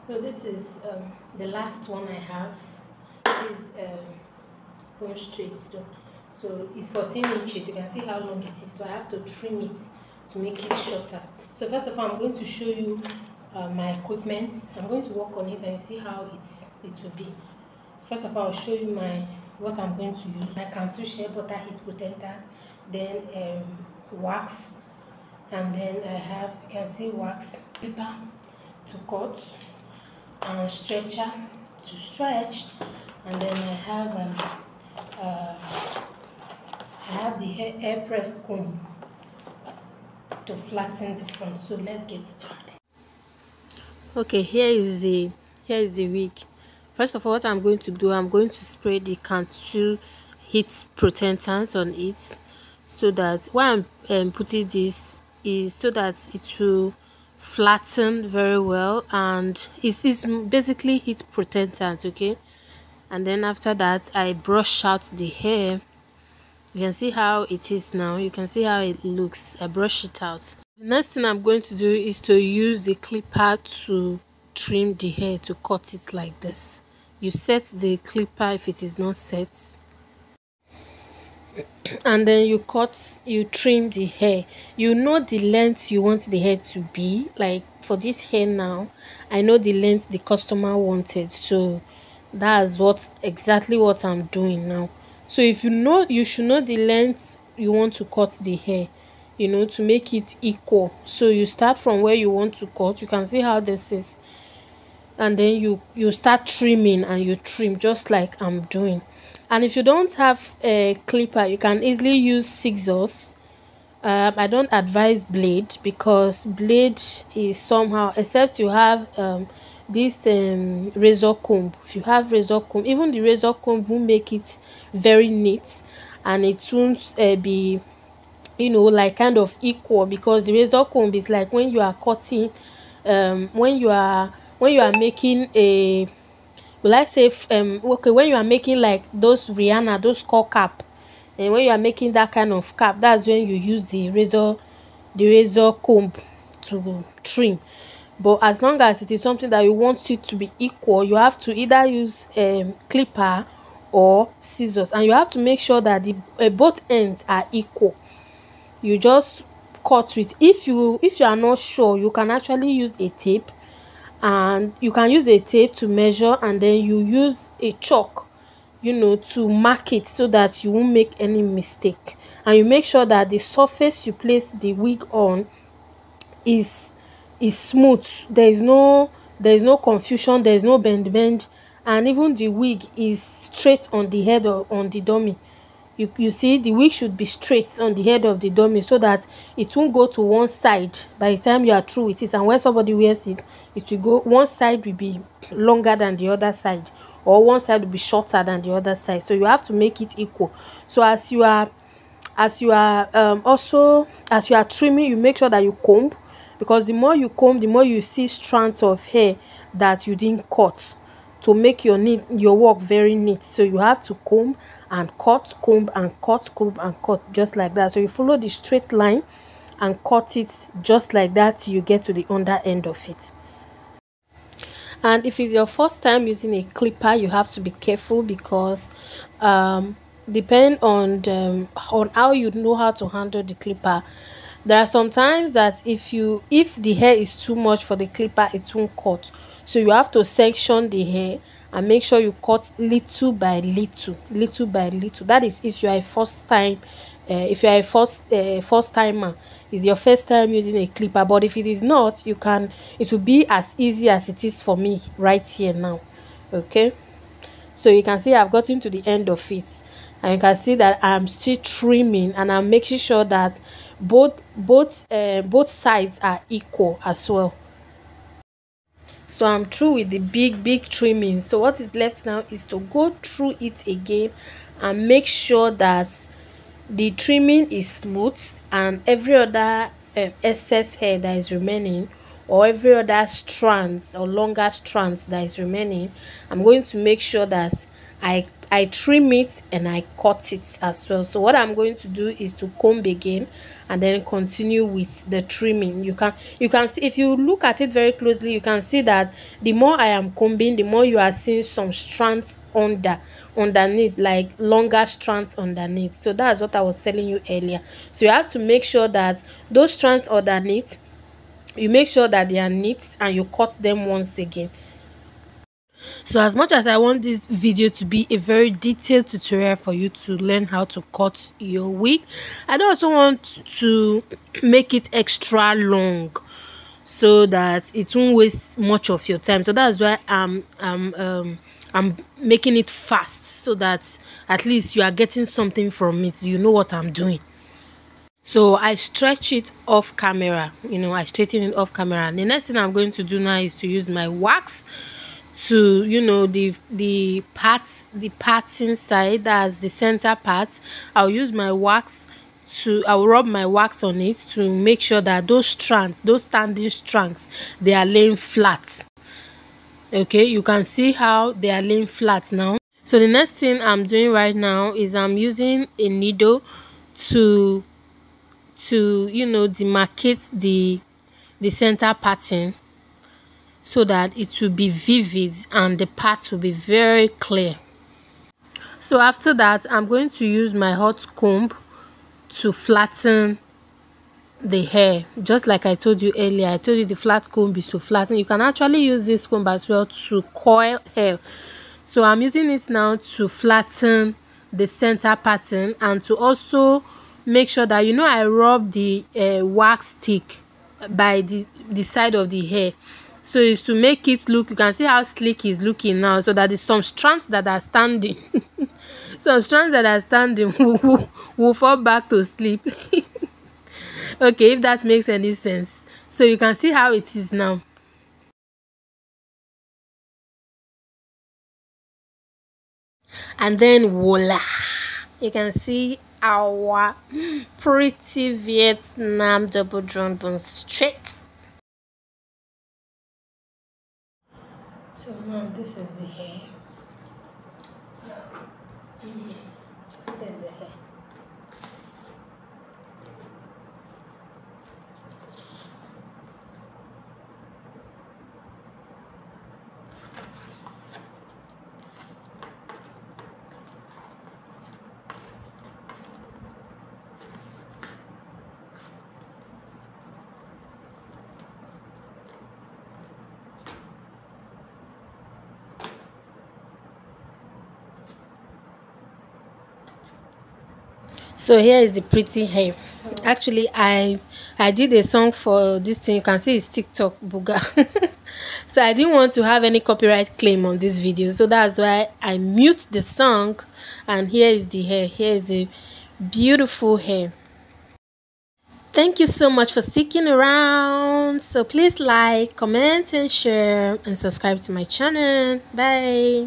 So this is the last one I have. This is bone straight though. So it's 14 inches. You can see how long it is. So I have to trim it to make it shorter. So first of all, I'm going to show you my equipment. I'm going to work on it and see how it will be. First of all, I'll show you what I'm going to use. My Cantu shea butter heat protectant, then wax, and then I have, you can see, wax clipper to cut, and stretcher to stretch, and then I have the hair press comb to flatten the front. So let's get started. Okay, here is the wig. First of all, what I'm going to do, I'm going to spray the Cantu heat protectant on it, so that why I'm putting this is so that it will flatten very well, and it's basically heat protectant. Okay, and then after that I brush out the hair. You can see how it is now. You can see how it looks. I brush it out. The next thing I'm going to do is to use the clipper to trim the hair, to cut it like this. You set the clipper if it is not set, and then you trim the hair. You know the length you want the hair to be. Like for this hair now, I know the length the customer wanted, so that's exactly what I'm doing now. So if you should know the length you want to cut the hair, to make it equal. So you start from where you want to cut. You can see how this is, and then you start trimming, and you trim just like I'm doing. And if you don't have a clipper, you can easily use scissors. I don't advise blade, because blade is somehow, except you have this razor comb. If you have razor comb, even the razor comb will make it very neat, and it won't be like kind of equal, because the razor comb is like when you are cutting, when you are making a, will I say, okay, when you are making like those Rihanna, those skull cap, and when you are making that kind of cap, that's when you use the razor comb to trim. But as long as it is something that you want it to be equal, you have to either use clipper or scissors, and you have to make sure that the both ends are equal. You just cut with, if you are not sure, you can actually use a tape, and you can use a tape to measure, and then you use a chalk to mark it, so that you won't make any mistake. And you make sure that the surface you place the wig on is smooth. There is no confusion, there is no bend, and even the wig is straight on the head, or on the dummy. You see, the wig should be straight on the head of the dummy, so that it won't go to one side by the time you are through with it. And when somebody wears it, it will go, one side will be longer than the other side, or one side will be shorter than the other side. So you have to make it equal. So as you are trimming, you make sure that you comb, because the more you comb, the more you see strands of hair that you didn't cut, to make your work very neat. So you have to comb and cut, comb and cut, comb and cut, just like that. So you follow the straight line and cut it just like that till you get to the under end of it. And if it's your first time using a clipper, you have to be careful, because depend on how you know how to handle the clipper. There are some times that if the hair is too much for the clipper, it won't cut. So you have to section the hair and make sure you cut little by little. That is if you are a first timer, is your first time using a clipper. But if it is not, it will be as easy as it is for me right here now. Okay, so you can see I've gotten to the end of it, and you can see that I'm still trimming, and I'm making sure that both sides are equal as well. So I'm through with the big trimming. So what is left now is to go through it again and make sure that the trimming is smooth, and every other excess hair that is remaining, or every other strands or longer strands that is remaining, I'm going to make sure that I trim it and I cut it as well. So what I'm going to do is to comb again and then continue with the trimming. You can see, if you look at it very closely, you can see that the more I am combing, the more you are seeing some strands underneath, like longer strands underneath. So that's what I was telling you earlier. So you have to make sure that those strands underneath, you make sure that they are neat and you cut them once again. So as much as I want this video to be a very detailed tutorial for you to learn how to cut your wig, I don't also want to make it extra long so that it won't waste much of your time. So that's why I'm making it fast, so that at least you are getting something from it. You know what I'm doing. So I stretch it off camera, I straighten it off camera. The next thing I'm going to do now is to use my wax to, the parts inside, that's the center part. I'll use my wax I'll rub my wax on it to make sure that those standing strands, they are laying flat. Okay, you can see how they are laying flat now. So the next thing I'm doing right now is I'm using a needle to demarcate the center pattern, so that it will be vivid and the part will be very clear. So after that, I'm going to use my hot comb to flatten the hair. Just like I told you earlier, I told you the flat comb is to flatten. You can actually use this comb as well to coil hair. So I'm using it now to flatten the center pattern and to also make sure that, I rub the wax stick by the side of the hair. So it's to make it look, you can see how sleek it's looking now, so that there's some strands that are standing some strands that are standing will fall back to sleep. Okay, if that makes any sense. So you can see how it is now. And then voila, you can see our pretty Vietnam double drawn bun straight. So now this is the hair. There's the hair. So here is the pretty hair. Actually, I did a song for this thing. You can see it's TikTok booga. So I didn't want to have any copyright claim on this video, so that's why I mute the song. And here is the hair. Here is the beautiful hair. Thank you so much for sticking around. So please like, comment and share and subscribe to my channel. Bye.